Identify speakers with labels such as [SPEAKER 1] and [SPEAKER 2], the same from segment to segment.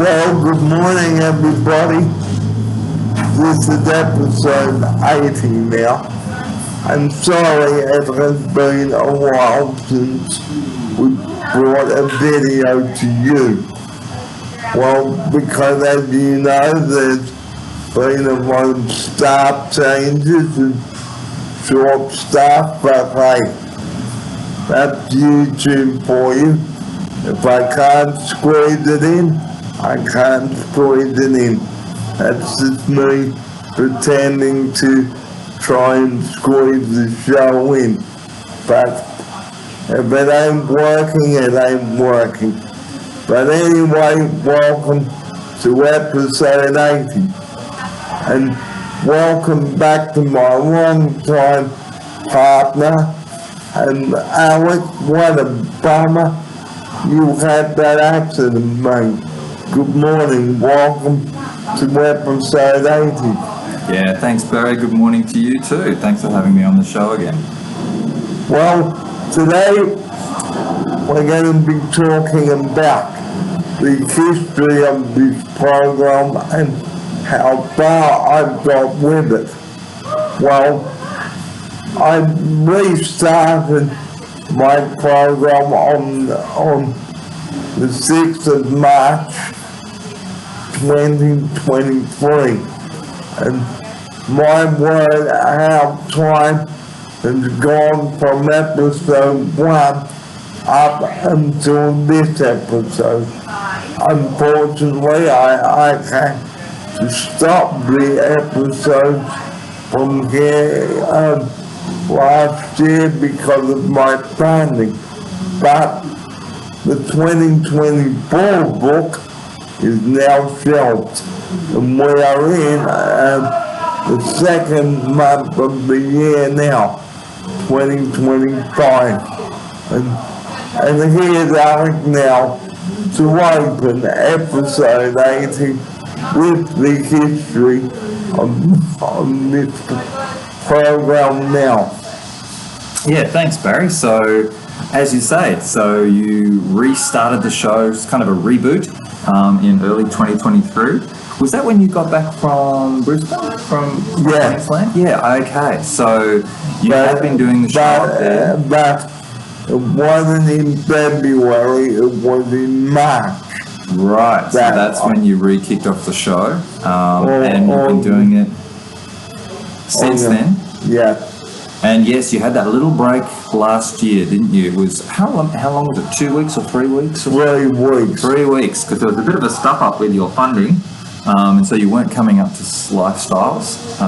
[SPEAKER 1] Well, good morning, everybody. This is episode 80 now. I'm sorry it has been a while since we brought a video to you. Well, because as you know, there's been a lot of staff changes and short staff, but hey, that's YouTube for you. If I can't squeeze it in, I can't squeeze it in. That's just me pretending to try and squeeze the show in. But if it ain't working, it ain't working. But anyway, welcome to episode 80. And welcome back to my long-time partner. And Alex, what a bummer you had that accident, mate. Good morning, welcome to episode 80.
[SPEAKER 2] Yeah, thanks Barry, good morning to you too. Thanks for having me on the show again.
[SPEAKER 1] Well, today we're going to be talking about the history of this program and how far I've got with it. Well, I restarted my program on the 6th of March 2023, and my word, how time has gone from episode 1 up until this episode. Unfortunately, I had to stop the episodes from here last year because of my funding, but the 2024 book is now shelved, and we are in the second month of the year now, 2025, and here's Alex now to open episode 80 with the history of this program now.
[SPEAKER 2] Yeah, thanks Barry. So, as you say, so you restarted the show, it's kind of a reboot in early 2023. Was that when you got back from Brisbane, from Queensland? Yeah, okay. So you have been doing the show up there.
[SPEAKER 1] But it wasn't in February, it was in March.
[SPEAKER 2] Right, so that's when you re-kicked off the show, and you've been doing it since then?
[SPEAKER 1] Yeah.
[SPEAKER 2] And yes, you had that little break last year, didn't you? It was, how long was it, 2 weeks or 3 weeks?
[SPEAKER 1] 3 weeks.
[SPEAKER 2] 3 weeks, because there was a bit of a stuff up with your funding, and so you weren't coming up to Lifestyles.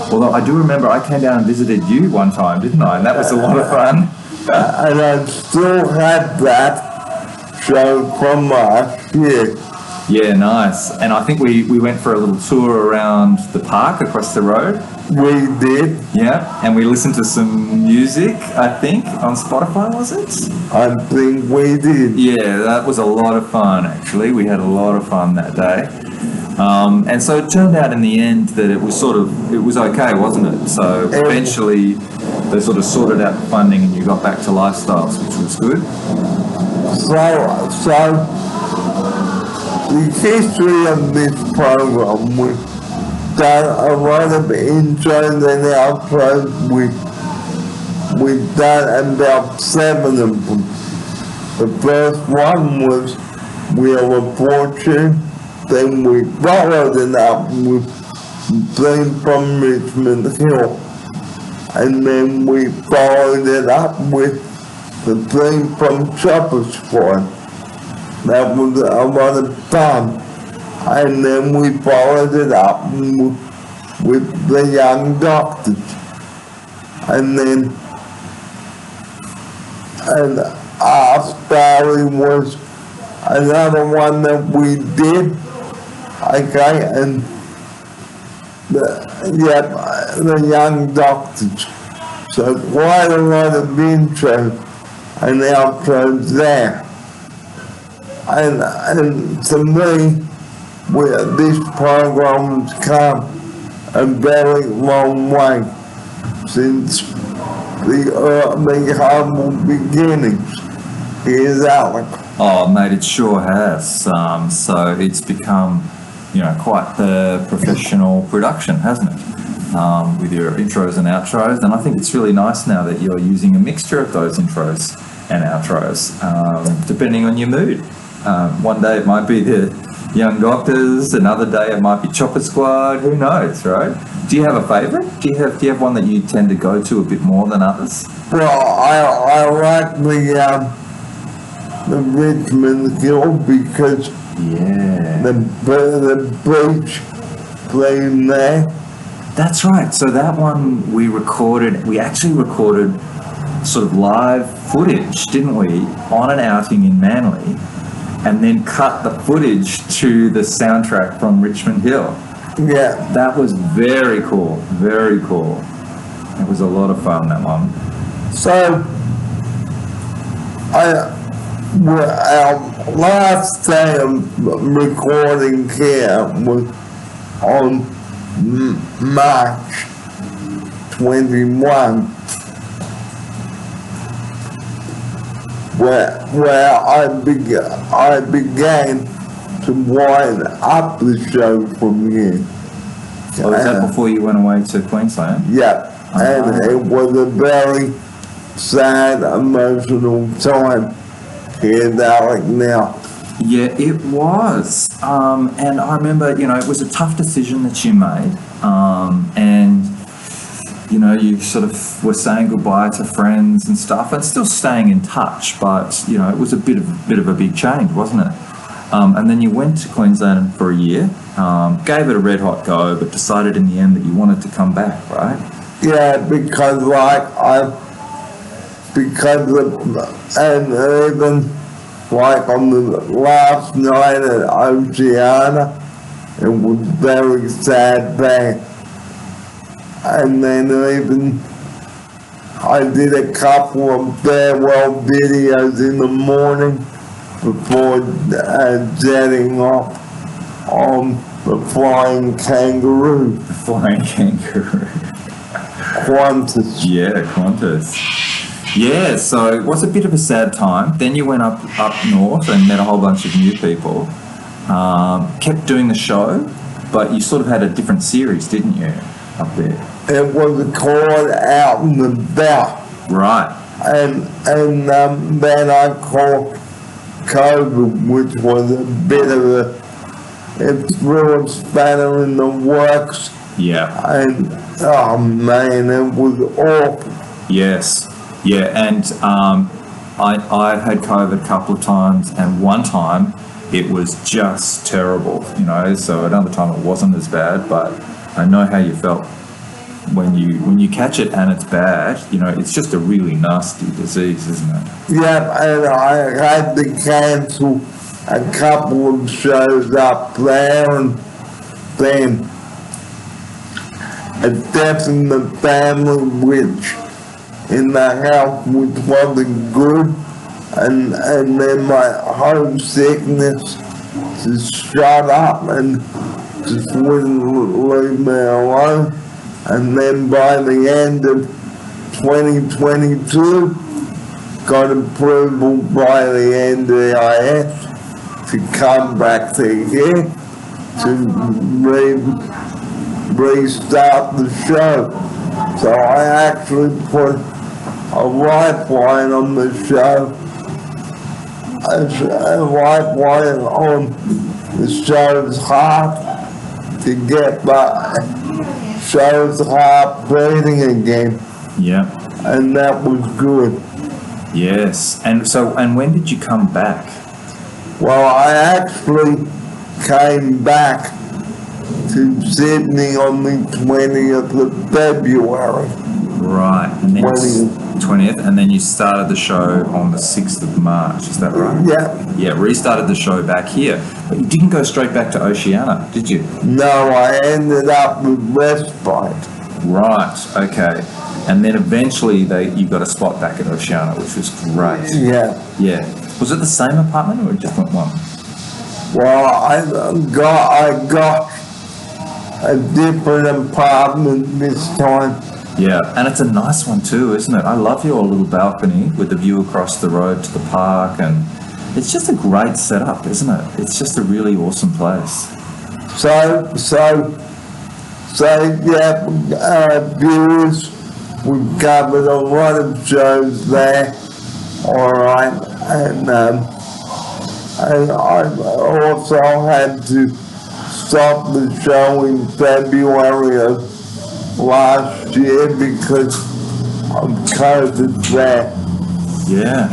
[SPEAKER 2] Although I do remember I came down and visited you one time, didn't I? And that was a lot of fun.
[SPEAKER 1] And I still had that show from last year.
[SPEAKER 2] Yeah, nice. And I think we went for a little tour around the park across the road.
[SPEAKER 1] We did.
[SPEAKER 2] Yeah, and we listened to some music, I think, on Spotify, was it?
[SPEAKER 1] I think we did.
[SPEAKER 2] Yeah, that was a lot of fun, actually. We had a lot of fun that day. And so it turned out in the end that it was okay, wasn't it? So eventually they sort of sorted out the funding and you got back to Lifestyles, which was good.
[SPEAKER 1] So the history of this program, we've done a lot of intros and outros. We've done about 7 of them. The first one was Wheel of Fortune, then we followed it up with Theme from Richmond Hill, and then we followed it up with the theme from Shepherd's Farm. That was a lot of fun. And then we followed it up with the Young Doctors. And then Ask Barry was another one that we did. Okay, and the Young Doctors. So quite a lot of intros and outros there. And to me, this program's come a very long way since the humble beginnings. Here's Alec.
[SPEAKER 2] Oh, mate, it sure has. So it's become, quite the professional production, hasn't it? With your intros and outros. And I think it's really nice now that you're using a mixture of those intros and outros, depending on your mood. One day it might be the Young Doctors, another day it might be Chopper Squad, who knows, right? Do you have a favourite? Do you have one that you tend to go to a bit more than others?
[SPEAKER 1] Well, I like the Richmond Hill because the beach playing there.
[SPEAKER 2] That's right. So that one we actually recorded sort of live footage, didn't we, on an outing in Manly, and then cut the footage to the soundtrack from Richmond Hill.
[SPEAKER 1] Yeah.
[SPEAKER 2] That was very cool. Very cool. It was a lot of fun, that one.
[SPEAKER 1] So, our last day of recording here was on March 21, where I began to wind up the show from here.
[SPEAKER 2] So was that before you went away to Queensland?
[SPEAKER 1] Yeah, and it was a very sad, emotional time here, Alec, now.
[SPEAKER 2] Yeah, it was. And I remember, it was a tough decision that you made. And, you sort of were saying goodbye to friends and stuff and still staying in touch. But, it was a bit of a big change, wasn't it? And then you went to Queensland for a year, gave it a red hot go, but decided in the end that you wanted to come back, right? Yeah,
[SPEAKER 1] because and even like on the last night at Oceana, it was very sad there. And then even I did a couple of farewell videos in the morning before jetting off on the Flying Kangaroo.
[SPEAKER 2] The Flying Kangaroo.
[SPEAKER 1] Qantas.
[SPEAKER 2] Yeah, Qantas. Yeah, so it was a bit of a sad time. Then you went up north and met a whole bunch of new people. Kept doing the show, but you sort of had a different series, didn't you, up there?
[SPEAKER 1] It was called Out and About.
[SPEAKER 2] Right.
[SPEAKER 1] And then I called COVID, which was a bit of it threw a spanner in the works.
[SPEAKER 2] Yeah.
[SPEAKER 1] And, oh man, it was awful.
[SPEAKER 2] Yes. Yeah, and I had COVID a couple of times, and one time it was just terrible, so another time it wasn't as bad, but I know how you felt when you catch it and it's bad. It's just a really nasty disease, isn't it?
[SPEAKER 1] Yeah, and I had to cancel a couple of shows up there, and then a death in the family, which in the house which wasn't good, and then my homesickness just shut up and just wouldn't leave me alone. And then by the end of 2022, got approval by the NDIS to come back to here to restart the show. So I actually put a lifeline on the show, a lifeline on the show's heart to get my show's heart beating again.
[SPEAKER 2] Yeah.
[SPEAKER 1] And that was good.
[SPEAKER 2] Yes. And when did you come back?
[SPEAKER 1] Well, I actually came back to Sydney on the 20th of February.
[SPEAKER 2] Right. And then 20th, and then you started the show on the 6th of March, is that right?
[SPEAKER 1] Yeah.
[SPEAKER 2] Yeah, restarted the show back here. But you didn't go straight back to Oceana, did you?
[SPEAKER 1] No, I ended up with respite.
[SPEAKER 2] Right, okay. And then eventually you got a spot back at Oceana, which was great.
[SPEAKER 1] Yeah.
[SPEAKER 2] Yeah. Was it the same apartment or a different one?
[SPEAKER 1] Well, I got a different apartment this time
[SPEAKER 2] Yeah, and it's a nice one too, isn't it? I love your little balcony with the view across the road to the park, and it's just a great setup, isn't it? It's just a really awesome place.
[SPEAKER 1] Yeah, viewers, we've covered a lot of shows there, alright, and I also had to stop the show in February of last year because of COVID there.
[SPEAKER 2] Yeah.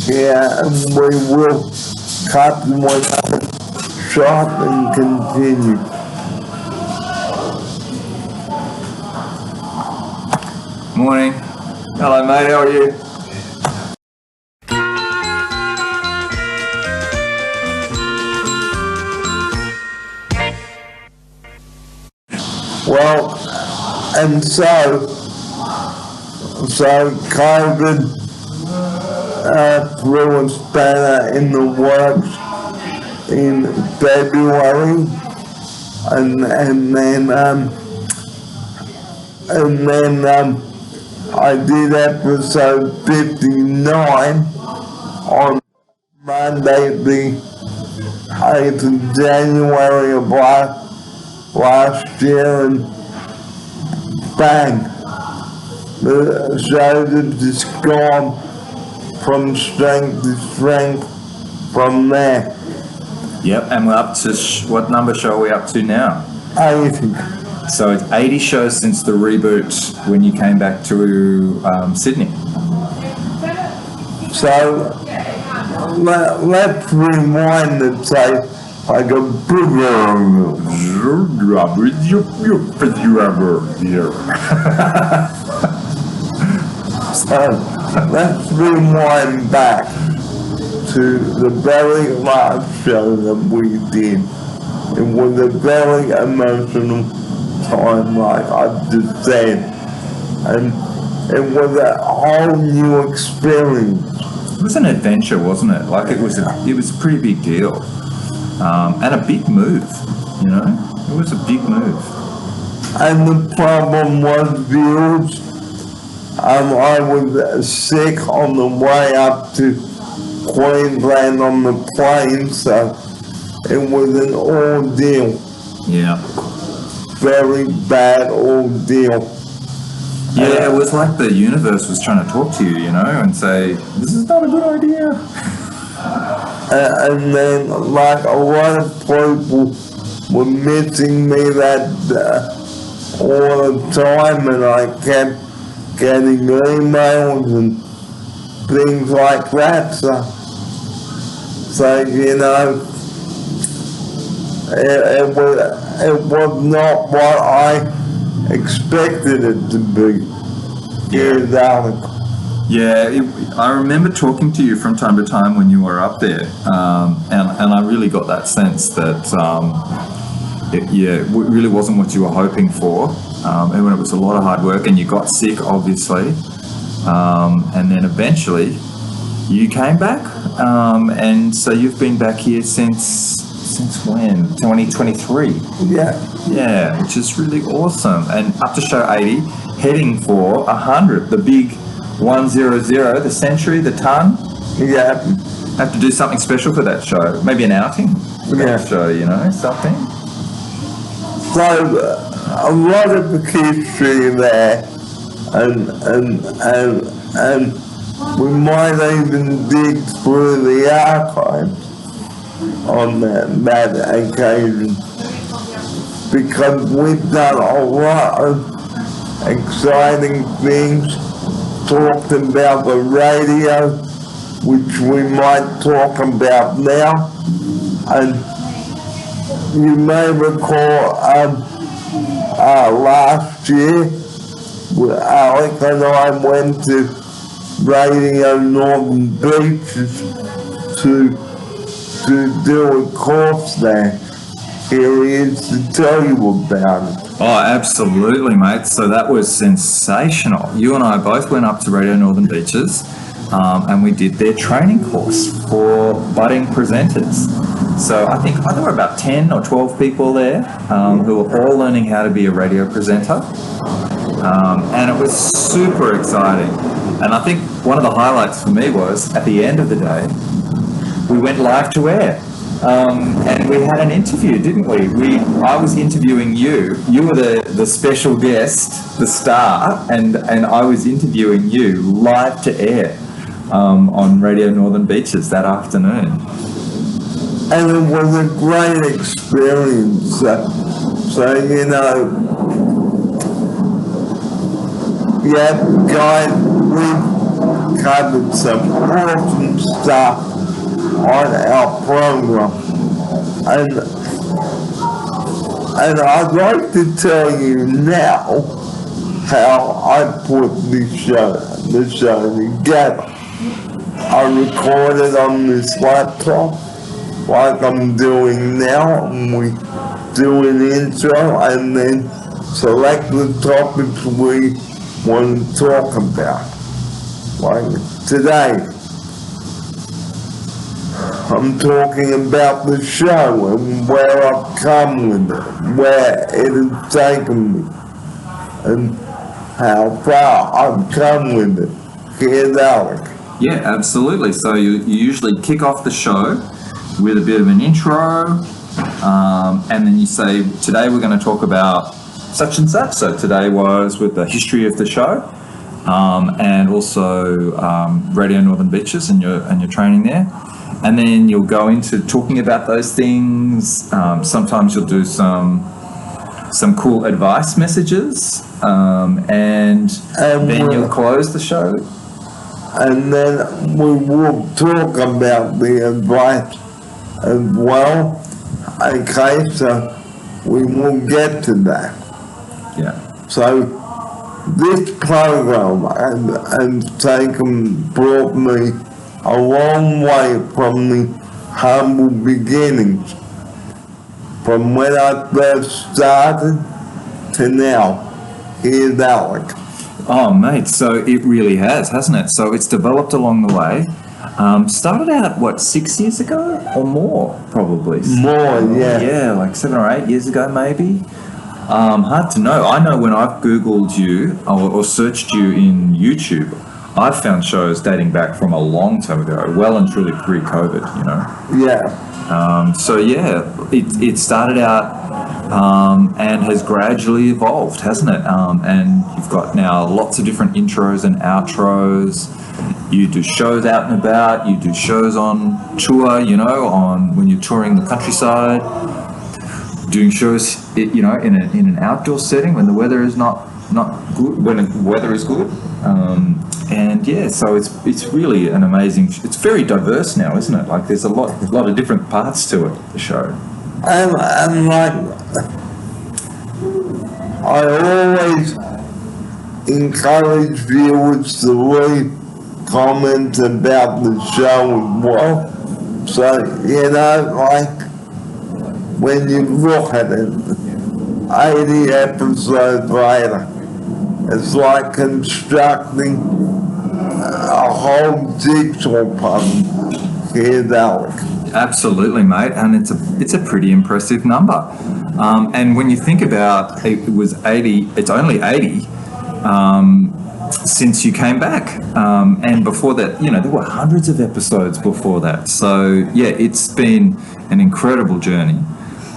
[SPEAKER 1] Yeah, and we will cut one short and continue.
[SPEAKER 2] Morning. Hello, mate. How are you?
[SPEAKER 1] Well, and so COVID threw a spanner in the works in February, and then I did episode 59 on Monday the 8th of January of last year, and bang, the show had just gone from strength to strength from there.
[SPEAKER 2] Yep, and we're up to, what number show are we up to now?
[SPEAKER 1] 80.
[SPEAKER 2] So it's 80 shows since the reboot when you came back to Sydney.
[SPEAKER 1] So let's rewind the tape like a So let's rewind back to the very last show that we did. It was a very emotional time, like I've just said, and it was a whole new experience.
[SPEAKER 2] It was an adventure, wasn't it? Like it was a pretty big deal, and a big move. You know, it was a big move.
[SPEAKER 1] And the problem was, viewers, I was sick on the way up to Queensland on the plane, so it was an ordeal.
[SPEAKER 2] Yeah.
[SPEAKER 1] Very bad ordeal.
[SPEAKER 2] Yeah, it was like the universe was trying to talk to you, you know, and say, this is not a good idea.
[SPEAKER 1] And then, like, a lot of people were missing me that all the time, and I kept getting emails and things like that. So you know, it was not what I expected it to be. Here's Alec.
[SPEAKER 2] Yeah, I remember talking to you from time to time when you were up there, and I really got that sense that it really wasn't what you were hoping for, and when it was a lot of hard work, and you got sick, obviously, and then eventually you came back, and so you've been back here since when? 2023.
[SPEAKER 1] Yeah.
[SPEAKER 2] Yeah, which is really awesome, and up to show 80, heading for 100, the big 100, the century, the ton.
[SPEAKER 1] Yeah.
[SPEAKER 2] Have to do something special for that show. Maybe an outing for that show, you know, something.
[SPEAKER 1] So a lot of the history there, and we might even dig through the archives on that occasion, because we've done a lot of exciting things. Talked about the radio, which we might talk about now, and you may recall last year Alec and I went to Radio Northern Beaches to do a course there. Here he is to tell you about it.
[SPEAKER 2] Oh, absolutely, mate. So that was sensational. You and I both went up to Radio Northern Beaches, and we did their training course for budding presenters. So I think there were about 10 or 12 people there who were all learning how to be a radio presenter. And it was super exciting. And I think one of the highlights for me was at the end of the day, we went live to air. And we had an interview, didn't we? I was interviewing you. You were the special guest, the star, and I was interviewing you live to air on Radio Northern Beaches that afternoon.
[SPEAKER 1] And it was a great experience. So you know, yeah, guys, we covered some awesome stuff on our program, and I'd like to tell you now how I put the show together. I recorded on this laptop like I'm doing now, and we do an intro and then select the topics we want to talk about. Like today, I'm talking about the show and where I've come with it, where it has taken me, and how far I've come with it. Here's Alec.
[SPEAKER 2] Yeah, absolutely. So you usually kick off the show with a bit of an intro, and then you say, today we're going to talk about such and such. So today was with the history of the show, and also Radio Northern Beaches and your training there. And then you'll go into talking about those things. Sometimes you'll do some cool advice messages, and then you'll close the show.
[SPEAKER 1] And then we will talk about the advice as well. Okay, so we will get to that.
[SPEAKER 2] Yeah.
[SPEAKER 1] So this program has brought me a long way from the humble beginnings, from when I first started to now. Here's Alec.
[SPEAKER 2] Oh, mate, so it really has, hasn't it? So it's developed along the way. Started out, 6 years ago or more, probably?
[SPEAKER 1] More, yeah.
[SPEAKER 2] Yeah, like 7 or 8 years ago, maybe. Hard to know. I know when I've Googled you or searched you in YouTube, I've found shows dating back from a long time ago, well and truly pre-COVID, you know?
[SPEAKER 1] Yeah.
[SPEAKER 2] So yeah, it started out and has gradually evolved, hasn't it? And you've got now lots of different intros and outros. You do shows out and about. You do shows on tour, you know, when you're touring the countryside. Doing shows, you know, in an outdoor setting when the weather is not good, when the weather is good. And yeah, so it's really an amazing. It's very diverse now, isn't it? Like there's a lot of different parts to it. The show.
[SPEAKER 1] And like I always encourage viewers to leave comments about the show as well. So you know, like when you look at it, 80 episodes later, it's like constructing a whole jigsaw puzzle. Here's Alec.
[SPEAKER 2] Absolutely, mate, and it's a pretty impressive number. And when you think about it, was 80. It's only 80 since you came back, and before that, you know, there were hundreds of episodes before that. So yeah, it's been an incredible journey,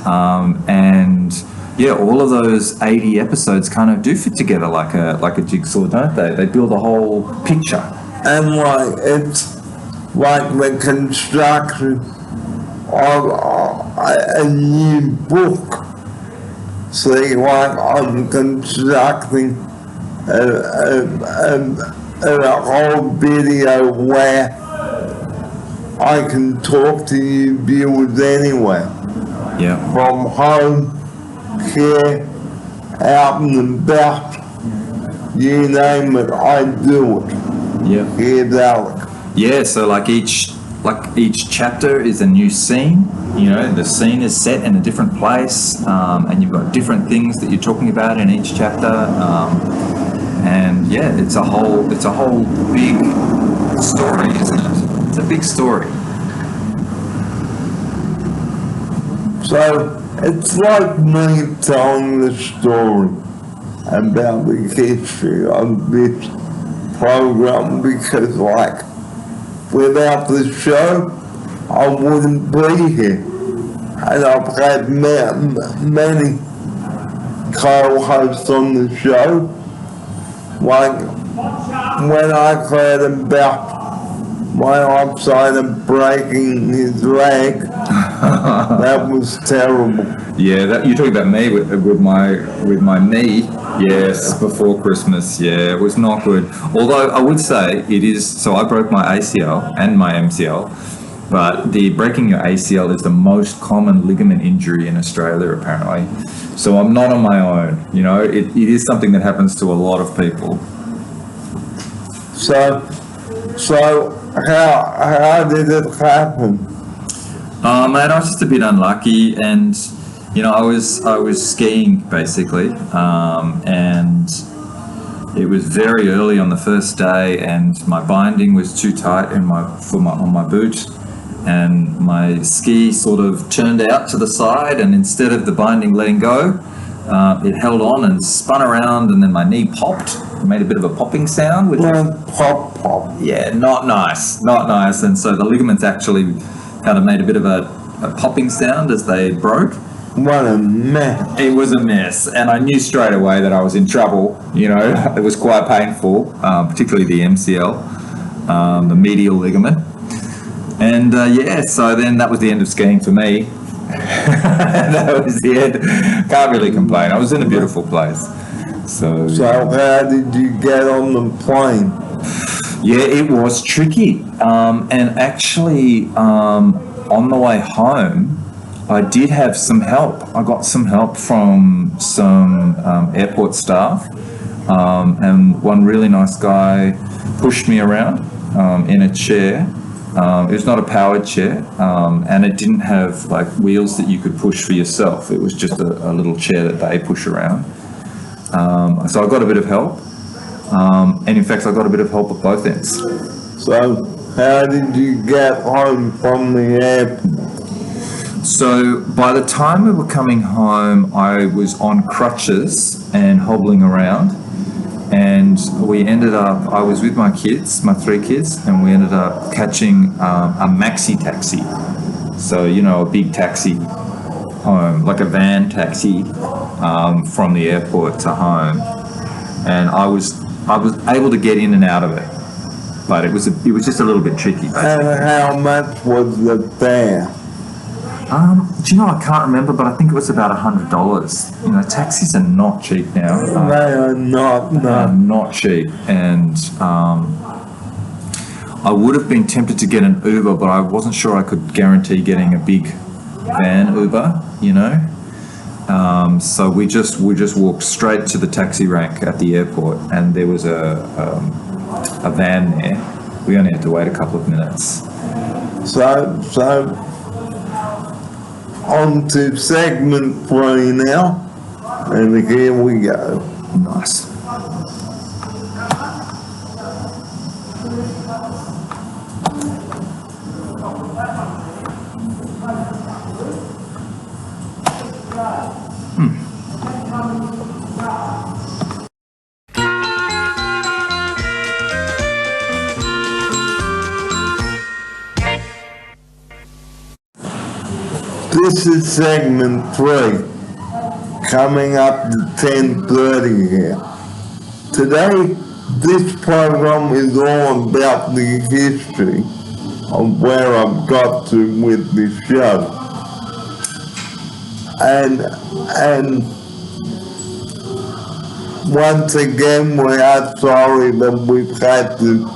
[SPEAKER 2] and yeah, all of those 80 episodes kind of do fit together like a jigsaw, don't they? They build a whole picture.
[SPEAKER 1] And like it's like the construction of a new book. See, like I'm constructing a whole video where I can talk to you viewers anywhere.
[SPEAKER 2] Yeah.
[SPEAKER 1] From home, here, out and about, you name it, I do it.
[SPEAKER 2] Yeah.
[SPEAKER 1] Here's Alec.
[SPEAKER 2] Yeah, so like each chapter is a new scene. You know, the scene is set in a different place, and you've got different things that you're talking about in each chapter. And yeah, it's a whole big story, isn't it? It's a big story.
[SPEAKER 1] So it's like me telling the story about the history of this program, because like without the show I wouldn't be here. And I've had many co-hosts on the show. Like when I heard about my offside and breaking his leg, that was terrible.
[SPEAKER 2] Yeah, you're talking about me with my knee. Yes, before Christmas. Yeah, it was not good. Although I would say it is. So I broke my ACL and my MCL, but the breaking your ACL is the most common ligament injury in Australia, apparently. So I'm not on my own. You know, it is something that happens to a lot of people.
[SPEAKER 1] So how did it happen?
[SPEAKER 2] Mate, I was just a bit unlucky, and you know, I was skiing basically, and it was very early on the first day, and my binding was too tight on my boot, and my ski sort of turned out to the side, and instead of the binding letting go, it held on and spun around, and then my knee popped. It made a bit of a popping sound, which
[SPEAKER 1] Pop.
[SPEAKER 2] yeah, not nice. And so the ligaments actually kind of made a bit of a popping sound as they broke.
[SPEAKER 1] What a mess.
[SPEAKER 2] It was a mess, and I knew straight away that I was in trouble. You know, it was quite painful, particularly the MCL, the medial ligament. And yeah, so then that was the end of skiing for me. That was the end. Can't really complain. I was in a beautiful place. So
[SPEAKER 1] how did you get on the plane?
[SPEAKER 2] yeah, it was tricky. And actually, on the way home, I did have some help. I got some help from some airport staff, and one really nice guy pushed me around in a chair. It was not a powered chair, and it didn't have like wheels that you could push for yourself. It was just a little chair that they push around. So I got a bit of help, and in fact I got a bit of help at both ends.
[SPEAKER 1] So how did you get home from the airport?
[SPEAKER 2] So by the time we were coming home, I was on crutches and hobbling around, and I was with my kids, my 3 kids, and we ended up catching a maxi taxi. So, you know, a big taxi home, like a van taxi from the airport to home. And I was able to get in and out of it, but it was just a little bit tricky, basically.
[SPEAKER 1] And how much was the fare?
[SPEAKER 2] Do you know, I can't remember, but I think it was about $100. You know, taxis are not cheap now.
[SPEAKER 1] They are not, no.
[SPEAKER 2] Not cheap. And I would have been tempted to get an Uber, but I wasn't sure I could guarantee getting a big van Uber, you know. So we just walked straight to the taxi rank at the airport, and there was a van there. We only had to wait a couple of minutes.
[SPEAKER 1] So on to segment 3 now, and here we go.
[SPEAKER 2] Nice.
[SPEAKER 1] This is segment 3, coming up to 10:30 here. Today, this program is all about the history of where I've got to with the show. And once again, we are sorry that we've had to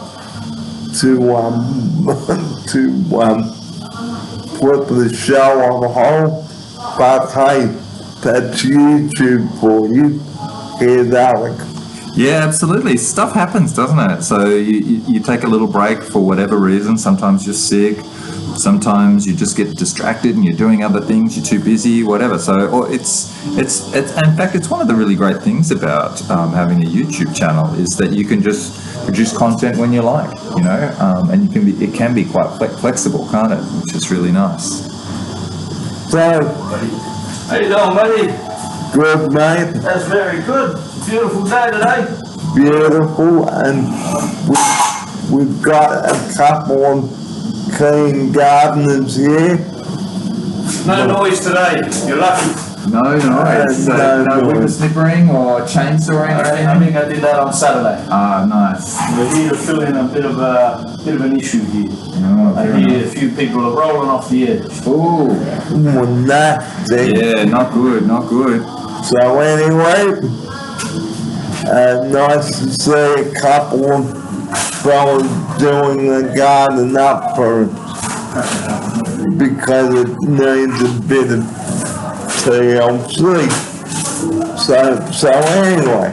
[SPEAKER 1] put the show on hold, but hey, that's YouTube for you. Here's Alec.
[SPEAKER 2] Yeah, absolutely. Stuff happens, doesn't it? So you take a little break for whatever reason. Sometimes you're sick. Sometimes you just get distracted and you're doing other things. You're too busy, whatever. So or it's in fact, it's one of the really great things about having a YouTube channel is that you can just produce content when you like, you know, and it can be quite flexible, can't it? Which is really nice.
[SPEAKER 1] So,
[SPEAKER 3] How you doing, buddy?
[SPEAKER 1] good mate,
[SPEAKER 3] That's very good. Beautiful day today.
[SPEAKER 1] beautiful, and we've got a couple of clean gardeners here.
[SPEAKER 3] No noise today. You're lucky.
[SPEAKER 2] No noise.
[SPEAKER 1] No
[SPEAKER 2] No window
[SPEAKER 1] noise.
[SPEAKER 2] snippering or chainsawing or
[SPEAKER 3] I
[SPEAKER 2] anything?
[SPEAKER 3] think I did that on Saturday.
[SPEAKER 2] Ah, nice.
[SPEAKER 3] We're here to fill in a bit of an issue here.
[SPEAKER 2] Oh,
[SPEAKER 3] I
[SPEAKER 2] fair
[SPEAKER 3] hear
[SPEAKER 2] enough.
[SPEAKER 3] a few people are rolling off the edge.
[SPEAKER 2] Ooh.
[SPEAKER 1] Nasty.
[SPEAKER 2] Yeah, not good, not good.
[SPEAKER 1] So anyway, nice to see a couple of fellas doing the garden up for because it needs a bit of TLC. So anyway,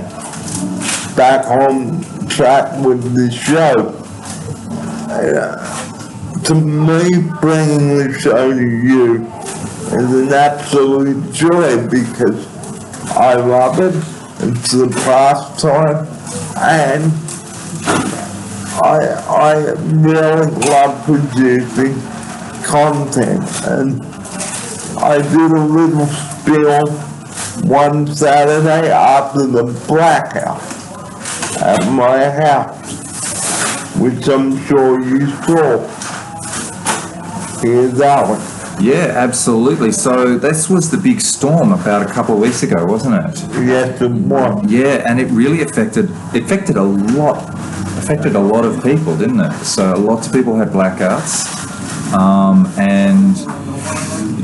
[SPEAKER 1] back on track with the show. To me, bringing the show to you is an absolute joy because I love it. It's a pastime, and I really love producing content. And I did a little spiel one Saturday after the blackout at my house, which I'm sure you saw. Here's Alan.
[SPEAKER 2] Yeah, absolutely. So this was the big storm about a couple of weeks ago, wasn't it?
[SPEAKER 1] Yes, it was.
[SPEAKER 2] Yeah, and it really affected a lot of people, didn't it? So lots of people had blackouts, and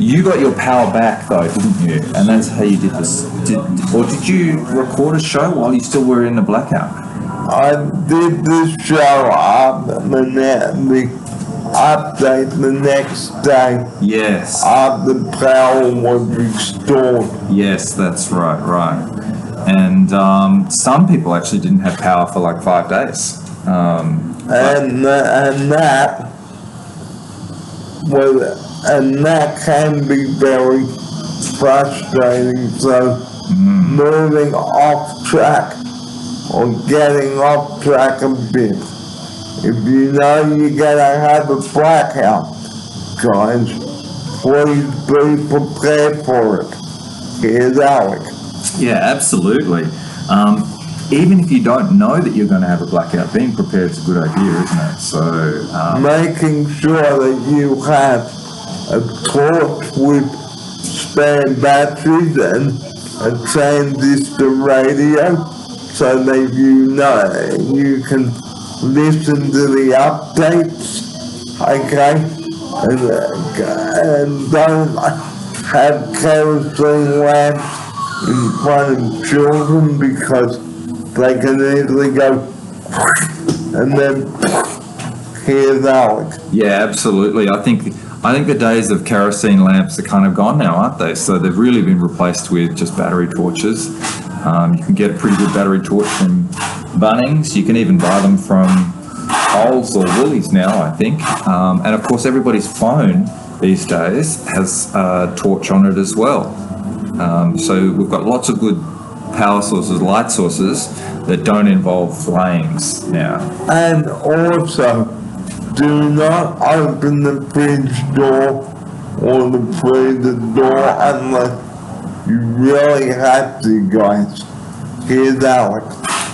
[SPEAKER 2] you got your power back though, didn't you? And that's how you did this. Did you record a show while you still were in the blackout?
[SPEAKER 1] I did the show up the update the next day
[SPEAKER 2] Yes.
[SPEAKER 1] after the power was restored.
[SPEAKER 2] Yes, that's right. And some people actually didn't have power for like 5 days.
[SPEAKER 1] And that can be very frustrating. So moving off track or getting off track a bit. If you know you're gonna have a blackout, guys, please be prepared for it. Here's Alec.
[SPEAKER 2] Yeah, absolutely. Even if you don't know that you're going to have a blackout, being prepared is a good idea, isn't it? So,
[SPEAKER 1] Making sure that you have a torch with spare batteries and a transistor radio so that you know you can listen to the updates, okay? And don't have kerosene lamps in front of children because they can easily go and then here's Alec.
[SPEAKER 2] yeah, absolutely. I think the days of kerosene lamps are kind of gone now, aren't they? So they've really been replaced with just battery torches. You can get a pretty good battery torch from Bunnings. You can even buy them from Coles or Woolies now, I think. And of course, everybody's phone these days has a torch on it as well. So we've got lots of good power sources, light sources that don't involve flames now.
[SPEAKER 1] And also, do not open the fridge door or the freezer door unless you really have to, guys. Here's Alec.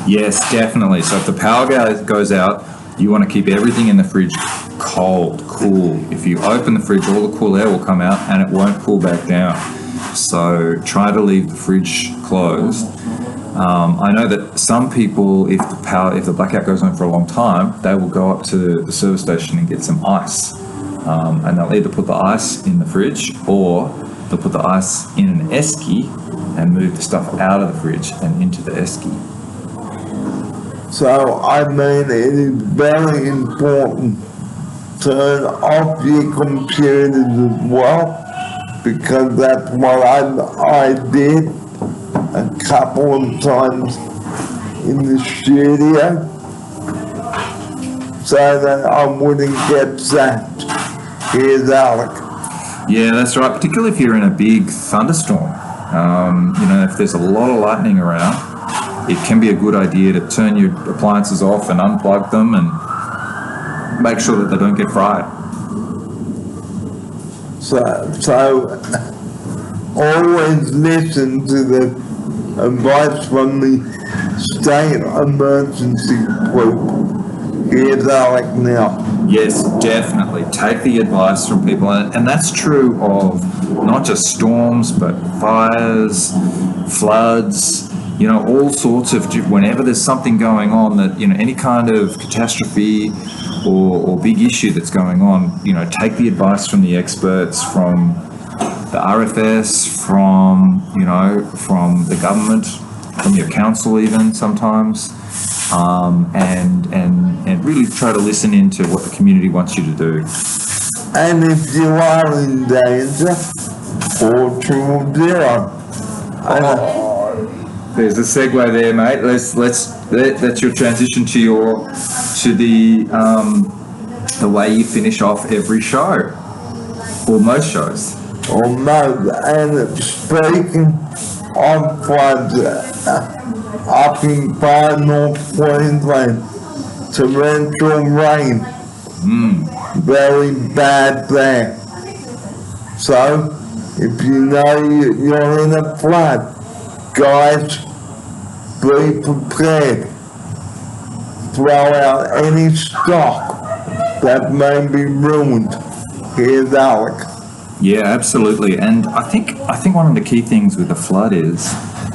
[SPEAKER 2] Yes, definitely. So if the power goes out, you want to keep everything in the fridge cold, cool. If you open the fridge, all the cool air will come out and it won't cool back down. So try to leave the fridge closed. I know that some people, if the blackout goes on for a long time, they will go up to the service station and get some ice. And they'll either put the ice in the fridge or they'll put the ice in an esky and move the stuff out of the fridge and into the esky.
[SPEAKER 1] So, I mean, it is very important to turn off your computers as well, because that's what I did a couple of times in the studio, so that I wouldn't get zapped. Here's Alec.
[SPEAKER 2] Yeah, that's right. Particularly if you're in a big thunderstorm. If there's a lot of lightning around, it can be a good idea to turn your appliances off and unplug them and make sure that they don't get fried.
[SPEAKER 1] So always listen to the advice from the state emergency group. Here's Alec now.
[SPEAKER 2] Yes, definitely. Take the advice from people. And that's true of not just storms, but fires, floods, all sorts of, whenever there's something going on that, any kind of catastrophe or big issue that's going on, take the advice from the experts, from the RFS, from the government, from your council even sometimes, and really try to listen into what the community wants you to do.
[SPEAKER 1] And if you are in danger, 420.
[SPEAKER 2] There's a segue there, mate. That's your transition to the way you finish off every show, or most shows.
[SPEAKER 1] Almost. And speaking of floods, up in far North Queensland, torrential rain, very bad there. So, if you know you're in a flood, guys, be prepared. Throw out any stock that may be ruined. Here's Alec.
[SPEAKER 2] Yeah, absolutely. And I think one of the key things with the flood is,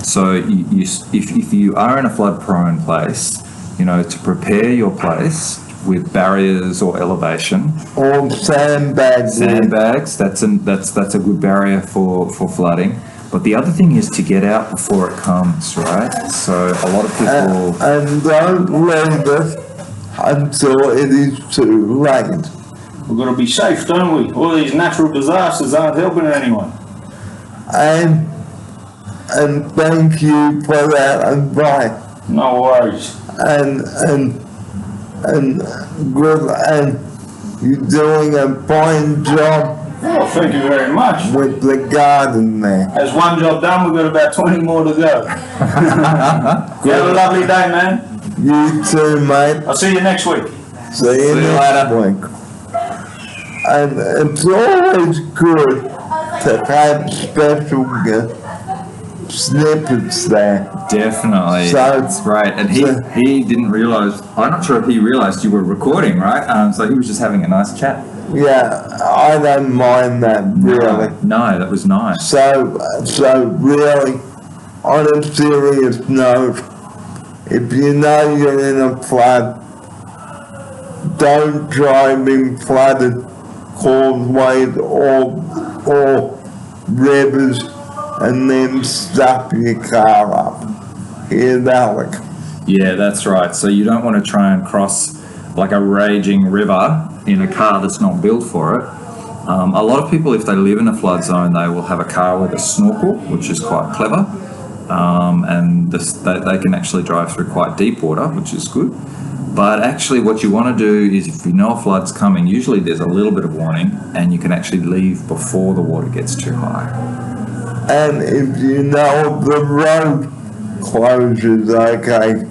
[SPEAKER 2] so if you are in a flood-prone place, to prepare your place with barriers or elevation.
[SPEAKER 1] Or sandbags.
[SPEAKER 2] Sandbags, that's a good barrier for flooding. But the other thing is to get out before it comes, right? So a lot of people...
[SPEAKER 1] And don't leave it until it is too late.
[SPEAKER 3] We've got to be safe, don't we? All these natural disasters aren't helping anyone.
[SPEAKER 1] And thank you for that advice.
[SPEAKER 3] No worries.
[SPEAKER 1] And good, and you're doing a fine job.
[SPEAKER 3] Oh, thank you very much.
[SPEAKER 1] With the garden there.
[SPEAKER 3] There's one job done, we've got about 20 more to go. Have a lovely day, man.
[SPEAKER 1] You too, mate.
[SPEAKER 3] I'll see you next week.
[SPEAKER 1] See you next week. And it's always good to have special snippets there.
[SPEAKER 2] Definitely.
[SPEAKER 1] So
[SPEAKER 2] that's right. And he didn't realise, I'm not sure if he realised you were recording, right? So he was just having a nice chat.
[SPEAKER 1] Yeah, I don't mind that, really.
[SPEAKER 2] No, that was nice.
[SPEAKER 1] So really, on a serious note, if you know you're in a flood, don't drive in flooded causeways or rivers and then stuff your car up. Here's Alec.
[SPEAKER 2] Yeah, that's right. So you don't want to try and cross like a raging river in a car that's not built for it. A lot of people, if they live in a flood zone, they will have a car with a snorkel, which is quite clever. And they can actually drive through quite deep water, which is good. But actually what you want to do is, if you know a flood's coming, usually there's a little bit of warning and you can actually leave before the water gets too high.
[SPEAKER 1] And if you know the road closures, okay,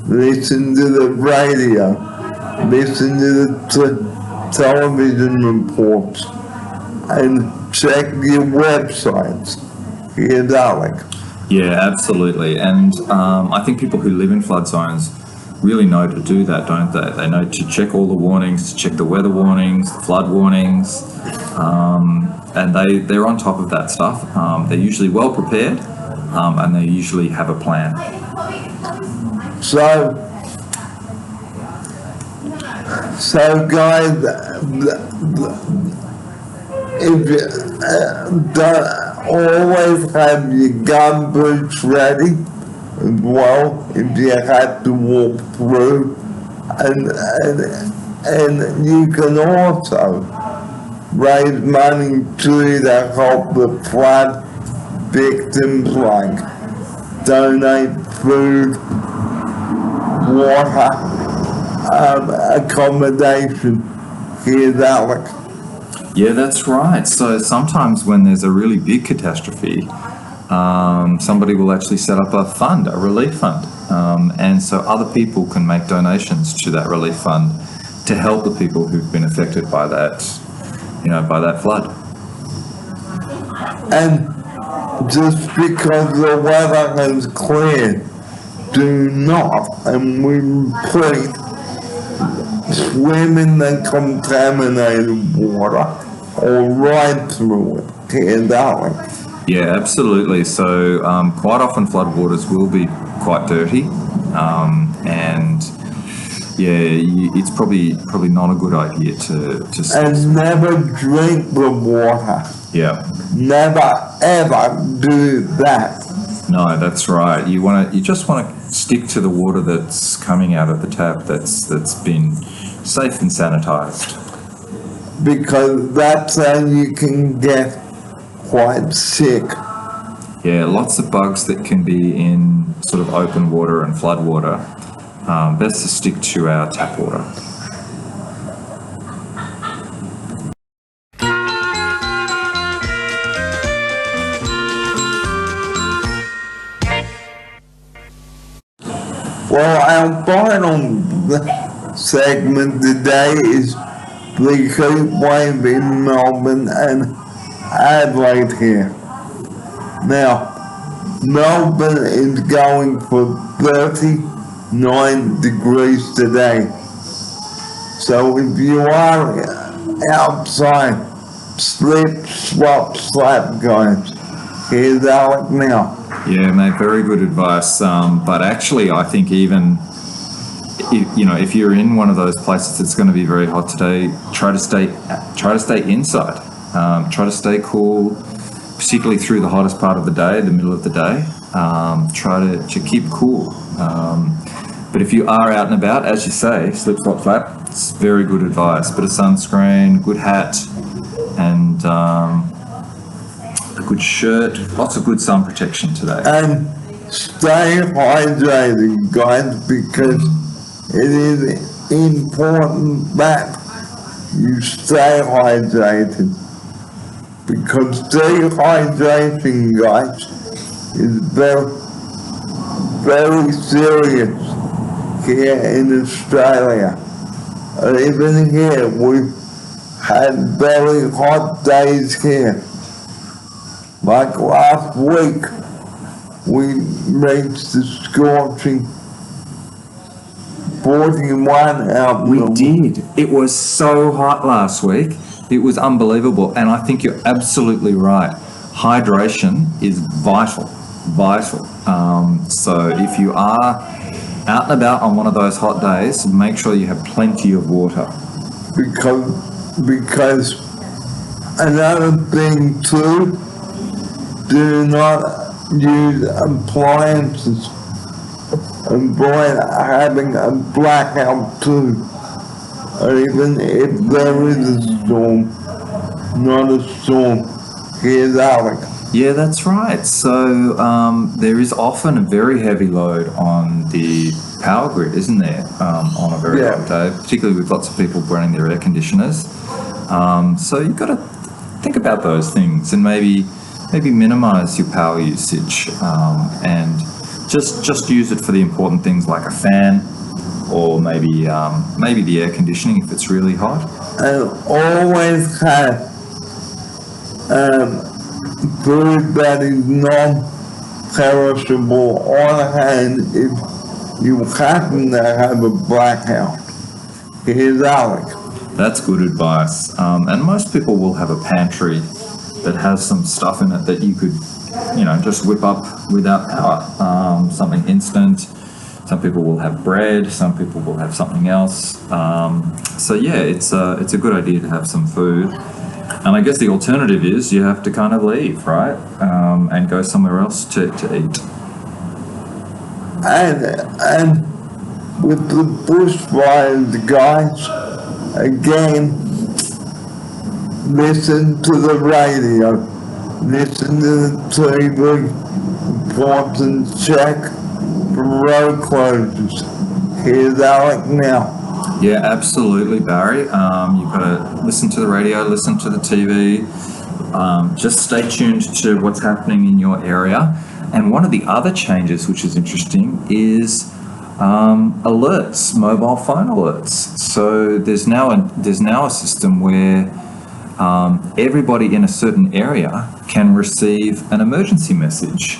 [SPEAKER 1] listen to the radio, listen to the television reports, and check your websites. Here's Alec.
[SPEAKER 2] Yeah, absolutely. And I think people who live in flood zones really know to do that, don't they? They know to check all the warnings, to check the weather warnings, the flood warnings, and they're on top of that stuff. They're usually well prepared, and they usually have a plan.
[SPEAKER 1] So guys, if you always have your gun boots ready as well, if you have to walk through, and you can also raise money to help the flood victims, like donate food, water, accommodation. Here's Alec.
[SPEAKER 2] Yeah, that's right. So sometimes when there's a really big catastrophe, somebody will actually set up a fund, a relief fund. And so other people can make donations to that relief fund to help the people who've been affected by that, by that flood.
[SPEAKER 1] And just because the weather is clear, do not, and we repeat, swim in the contaminated water or ride through it. Okay, darling.
[SPEAKER 2] Yeah, absolutely. So quite often floodwaters will be quite dirty, and yeah, it's probably not a good idea to
[SPEAKER 1] And never drink the water.
[SPEAKER 2] Yeah.
[SPEAKER 1] Never ever do that.
[SPEAKER 2] No, that's right. You just want to stick to the water that's coming out of the tap that's been safe and sanitized.
[SPEAKER 1] Because that's how you can get quite sick.
[SPEAKER 2] Yeah, lots of bugs that can be in sort of open water and flood water. Best to stick to our tap water.
[SPEAKER 1] Well, our final segment today is the heat wave in Melbourne and Adelaide here. Now, Melbourne is going for 39 degrees today. So if you are outside, slip, swap, slap, guys. Here's Alec now.
[SPEAKER 2] Yeah, mate, very good advice. But actually, I think even if you're in one of those places that's going to be very hot today, try to stay inside. Try to stay cool, particularly through the hottest part of the day, the middle of the day. Try to keep cool. But if you are out and about, as you say, slip, slop, flap, it's very good advice. Bit of sunscreen, good hat, and a good shirt. Lots of good sun protection today.
[SPEAKER 1] And stay hydrated, guys, because it is important that you stay hydrated. Because dehydration, guys, is very, very serious here in Australia. And even here, we've had very hot days here. Like last week, we reached the scorching 41 out.
[SPEAKER 2] We did. It was so hot last week. It was unbelievable. And I think you're absolutely right. Hydration is vital. So if you are out and about on one of those hot days, make sure you have plenty of water.
[SPEAKER 1] Because another thing too, do not use appliances. Avoid having a blackout too. Or even if there is a storm, not a storm. Here's Alec.
[SPEAKER 2] Yeah, that's right. So there is often a very heavy load on the power grid, isn't there, on a very hot day, particularly with lots of people running their air conditioners. So you've got to think about those things and maybe minimise your power usage and just use it for the important things like a fan or maybe the air conditioning if it's really hot.
[SPEAKER 1] And always have food that is non-perishable on hand if you happen to have a blackout. Here's Alec.
[SPEAKER 2] That's good advice. And most people will have a pantry that has some stuff in it that you could, just whip up without power. Something instant. Some people will have bread. Some people will have something else. So yeah, it's a good idea to have some food. And I guess the alternative is you have to kind of leave, right? And go somewhere else to eat.
[SPEAKER 1] And with the bushfires, guys, again, listen to the radio, listen to the TV, important check for road closures. Here's Alec now.
[SPEAKER 2] Yeah, absolutely, Barry. You've got to listen to the radio, listen to the TV, just stay tuned to what's happening in your area. And one of the other changes, which is interesting, is alerts, mobile phone alerts. So there's now a system where everybody in a certain area can receive an emergency message.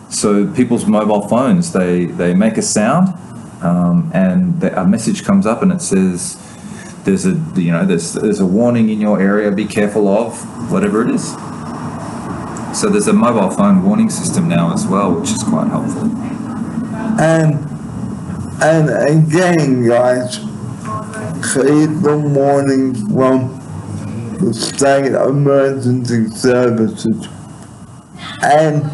[SPEAKER 2] So people's mobile phones, they make a sound, and a message comes up and it says, there's a warning in your area, be careful of whatever it is. So there's a mobile phone warning system now as well, which is quite helpful.
[SPEAKER 1] And again, guys, keep the warnings from the state emergency services. And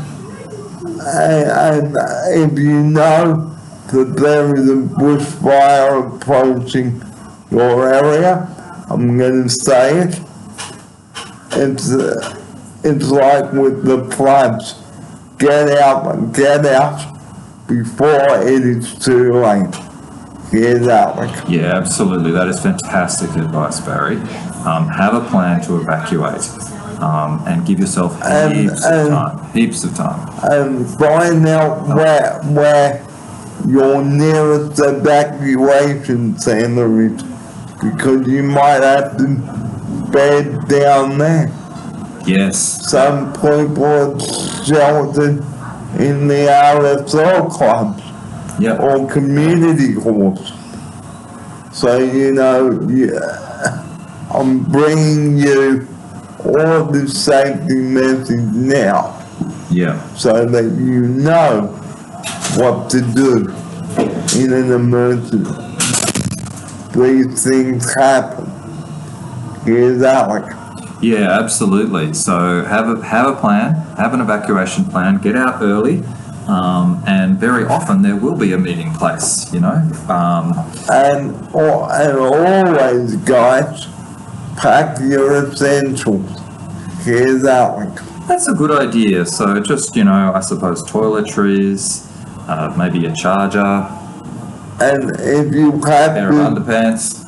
[SPEAKER 1] if you know that there is a bushfire approaching your area, I'm going to say it. It's like with the floods. Get out before it is too late. Get out.
[SPEAKER 2] Yeah, absolutely. That is fantastic advice, Barry. Have a plan to evacuate, and give yourself heaps of time.
[SPEAKER 1] And find out where your nearest evacuation center is, because you might have to bed down there.
[SPEAKER 2] Yes.
[SPEAKER 1] Some people are sheltered in the RSL clubs.
[SPEAKER 2] Yep.
[SPEAKER 1] Or community halls. So, I'm bringing you all the safety message now.
[SPEAKER 2] Yeah.
[SPEAKER 1] So that you know what to do in an emergency. These things happen. Here's Alec.
[SPEAKER 2] Yeah, absolutely. So have a plan, have an evacuation plan, get out early, and very often there will be a meeting place,
[SPEAKER 1] And always, guys, pack your essentials. Here's Alec.
[SPEAKER 2] That's a good idea. So just, I suppose toiletries, maybe a charger,
[SPEAKER 1] And if you have
[SPEAKER 2] pair of underpants.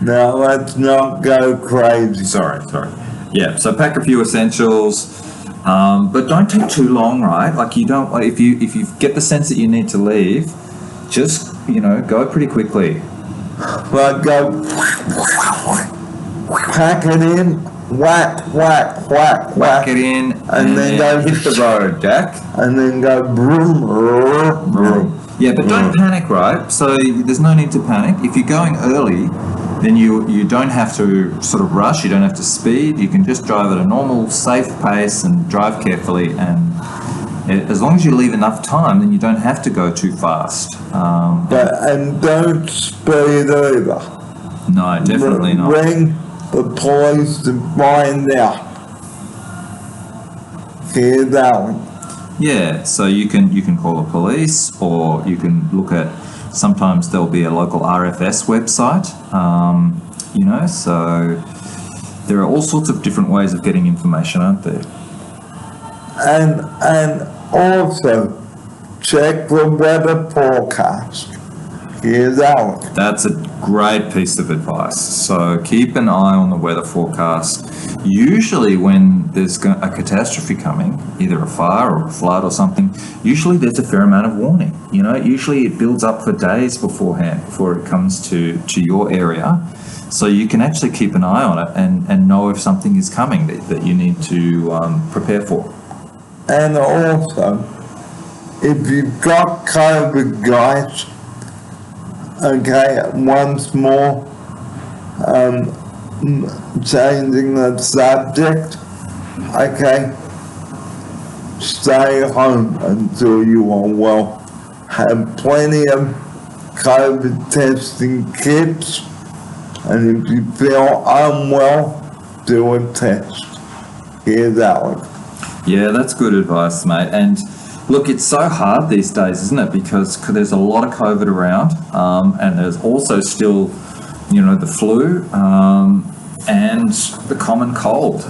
[SPEAKER 1] Now let's not go crazy.
[SPEAKER 2] Sorry. Yeah, so pack a few essentials, but don't take too long, right? Like you don't, if you get the sense that you need to leave, just, go pretty quickly.
[SPEAKER 1] But go pack it in, whack
[SPEAKER 2] it in,
[SPEAKER 1] and then go
[SPEAKER 2] hit the road, Jack.
[SPEAKER 1] And then go broom.
[SPEAKER 2] Yeah, but don't panic, right? So there's no need to panic. If you're going early, then you don't have to sort of rush, you don't have to speed, you can just drive at a normal, safe pace and drive carefully, and as long as you leave enough time, then you don't have to go too fast.
[SPEAKER 1] And don't speed over.
[SPEAKER 2] No, definitely not.
[SPEAKER 1] Ring the police to find out. Here's that one.
[SPEAKER 2] Yeah, so you can call the police, or you can look at, sometimes there'll be a local RFS website, so there are all sorts of different ways of getting information, aren't there?
[SPEAKER 1] And also, check the weather forecast. Here's Alec.
[SPEAKER 2] That's a great piece of advice. So keep an eye on the weather forecast. Usually when there's a catastrophe coming, either a fire or a flood or something, usually there's a fair amount of warning. Usually it builds up for days beforehand before it comes to your area. So you can actually keep an eye on it and know if something is coming that you need to prepare for.
[SPEAKER 1] And also, if you've got COVID, guys, okay, once more, changing the subject, okay, stay home until you are well. Have plenty of COVID testing kits, and if you feel unwell, do a test. Here's Alec.
[SPEAKER 2] Yeah, that's good advice, mate. And look, it's so hard these days, isn't it? Because there's a lot of COVID around, and there's also still, the flu and the common cold.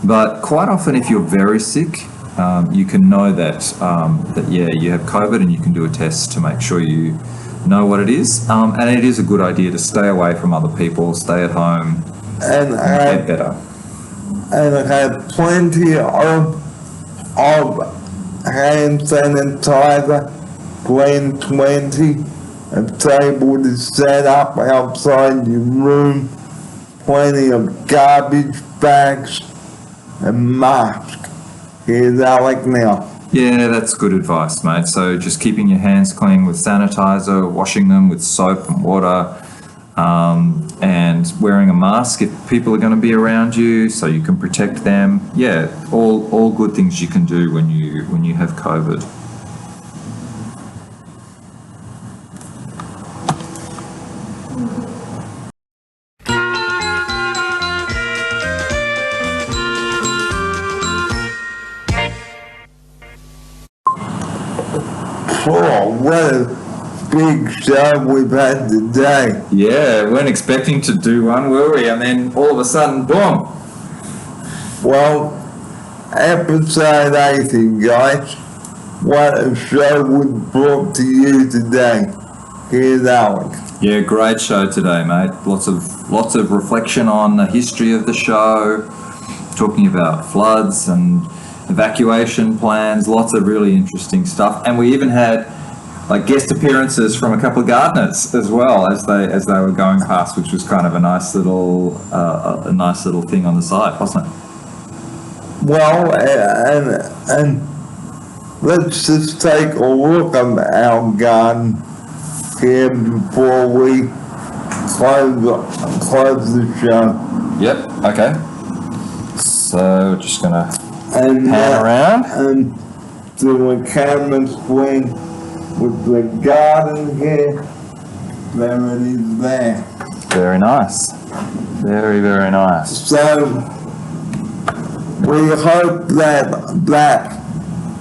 [SPEAKER 2] But quite often, if you're very sick, you can know that you have COVID, and you can do a test to make sure you know what it is. And it is a good idea to stay away from other people, stay at home, and get better.
[SPEAKER 1] And have plenty of hand sanitizer, Blend 20, a table to set up outside your room, plenty of garbage bags, and masks. Here's Alec now.
[SPEAKER 2] Yeah, that's good advice, mate. So just keeping your hands clean with sanitizer, washing them with soap and water, and wearing a mask if people are going to be around you, so you can protect them. Yeah, all good things you can do when you have COVID.
[SPEAKER 1] Oh, what a big show we've had today.
[SPEAKER 2] Yeah, weren't expecting to do one, were we? And then all of a sudden, boom.
[SPEAKER 1] Well, episode 80, guys. What a show we've brought to you today. Here's Alec.
[SPEAKER 2] Yeah, great show today, mate. Lots of reflection on the history of the show, talking about floods and evacuation plans, lots of really interesting stuff. And we even had like guest appearances from a couple of gardeners as well as they were going past, which was kind of a nice little thing on the side, wasn't it?
[SPEAKER 1] Well, and let's just take a look at our garden here before we close the show.
[SPEAKER 2] Yep. Okay. So just gonna
[SPEAKER 1] And
[SPEAKER 2] pan around.
[SPEAKER 1] and do a camera swing with the garden here. There it is there.
[SPEAKER 2] Very nice. Very, very nice.
[SPEAKER 1] So we hope that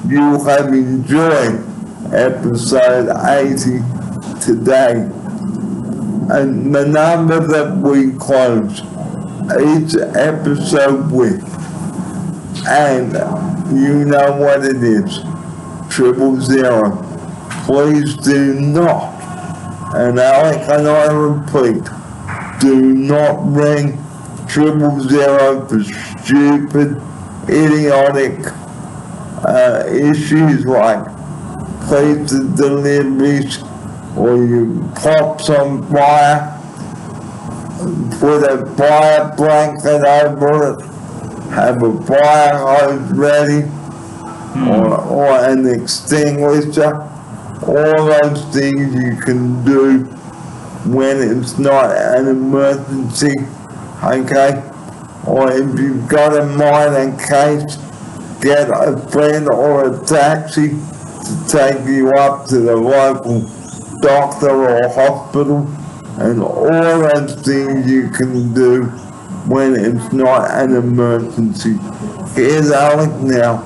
[SPEAKER 1] you have enjoyed episode 80 today. And the number that we close each episode with, and you know what it is, 000. Please do not, and Alec and I repeat, do not ring 000 for stupid, idiotic issues like pizza deliveries, or you pops on fire, put a fire blanket over it, have a fire hose ready, or an extinguisher. All those things you can do when it's not an emergency, okay? Or if you've got a minor case, get a friend or a taxi to take you up to the local doctor or hospital, and all those things you can do when it's not an emergency. Here's Alec now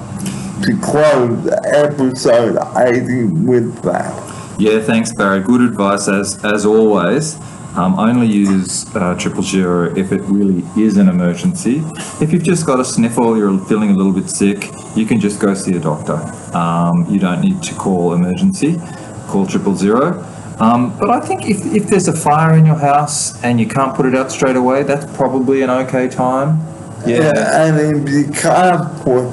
[SPEAKER 1] to close episode 80 with that.
[SPEAKER 2] Yeah, thanks, Barry. Good advice as always. Only use 000 if it really is an emergency. If you've just got a sniffle, you're feeling a little bit sick, you can just go see a doctor. You don't need to call emergency. Call 000. But I think if there's a fire in your house and you can't put it out straight away, that's probably an okay time. Yeah.
[SPEAKER 1] And if you can't put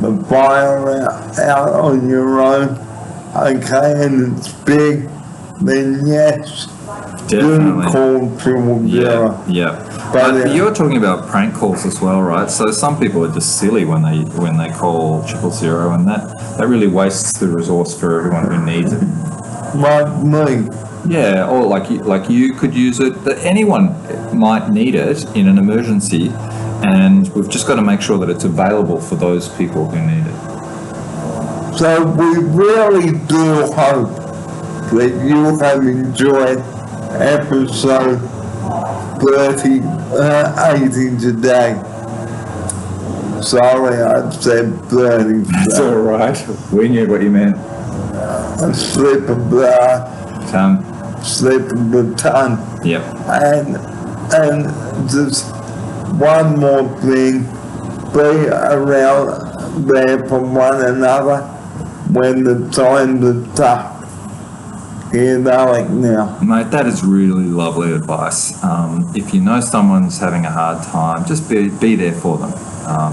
[SPEAKER 1] the fire out on your own, okay, and it's big, then yes,
[SPEAKER 2] Definitely.
[SPEAKER 1] do call 000.
[SPEAKER 2] Yeah.
[SPEAKER 1] But
[SPEAKER 2] You're talking about prank calls as well, right? So some people are just silly when they call 000, and that really wastes the resource for everyone who needs it.
[SPEAKER 1] like me.
[SPEAKER 2] Yeah, or like you could use it. That anyone might need it in an emergency, and we've just got to make sure that it's available for those people who need it.
[SPEAKER 1] So we really do hope that you have enjoyed episode 80 today. Sorry, I said 30.
[SPEAKER 2] It's all right. We knew what you meant.
[SPEAKER 1] A slip of the tongue.
[SPEAKER 2] Yep.
[SPEAKER 1] And just one more thing, be around there for one another when the times are tough. Here's Alec now.
[SPEAKER 2] Mate, that is really lovely advice. If you know someone's having a hard time, just be there for them.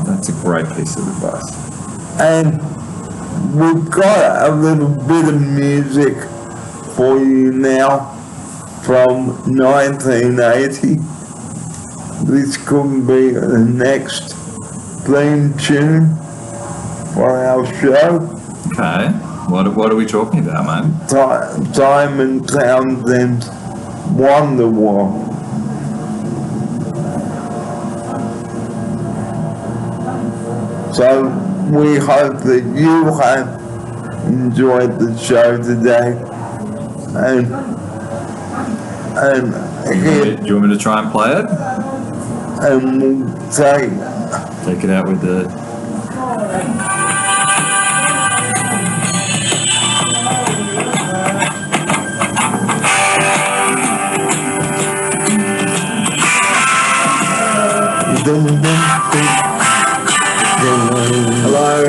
[SPEAKER 2] That's a great piece of advice.
[SPEAKER 1] And we've got a little bit of music for you now from 1980. This could be the next theme tune for our show.
[SPEAKER 2] Okay. What are we talking about, mate?
[SPEAKER 1] Simon Townsend's Wonderwall. So we hope that you have enjoyed the show today, and again,
[SPEAKER 2] Do you want me to try and play it?
[SPEAKER 1] and we'll
[SPEAKER 2] Take it out with the...
[SPEAKER 1] Hello.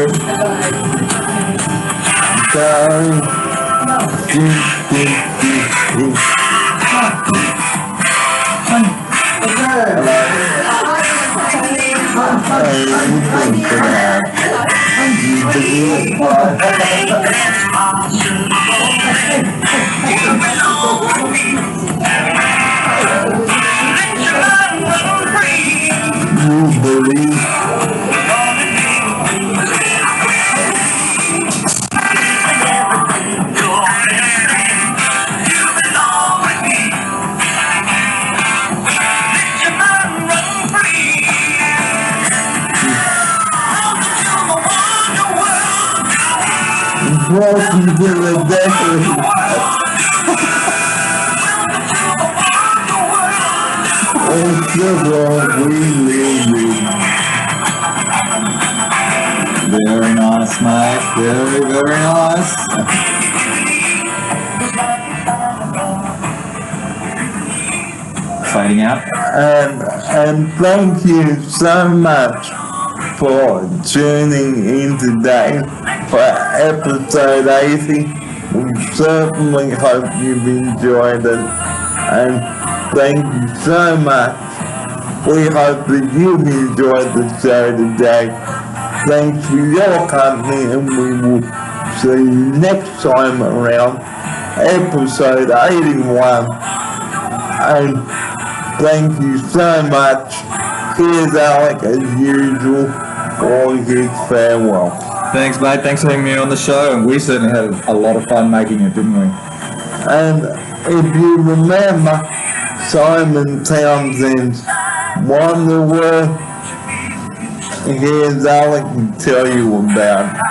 [SPEAKER 1] You believe welcome to the decade. It's the world we live in.
[SPEAKER 2] Very nice, mate. Very, very nice. Fading out.
[SPEAKER 1] And thank you so much for tuning in today for episode 80. We certainly hope you've enjoyed it, and thank you so much. We hope that you've enjoyed the show today. Thanks for your company, and we will see you next time around episode 81. And thank you so much. Here's Alec as usual for his farewell.
[SPEAKER 2] Thanks, mate. Thanks for having me on the show, and we certainly had a lot of fun making it, didn't we?
[SPEAKER 1] And if you remember Simon Townsend's Wonderworld, here's Alec to tell you about it.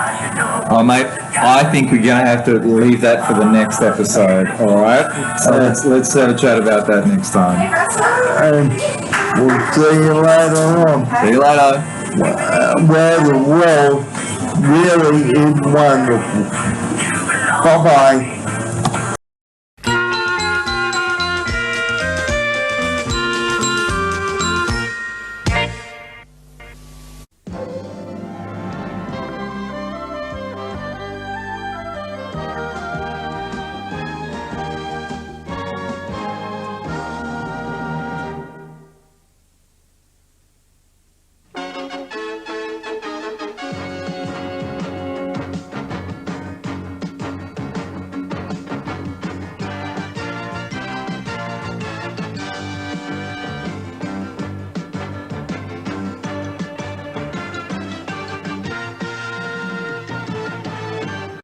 [SPEAKER 2] Oh, mate, I think we're going to have to leave that for the next episode, all right? So let's have a chat about that next time.
[SPEAKER 1] And we'll see you later on.
[SPEAKER 2] See you later.
[SPEAKER 1] Where the world really is wonderful. Bye-bye.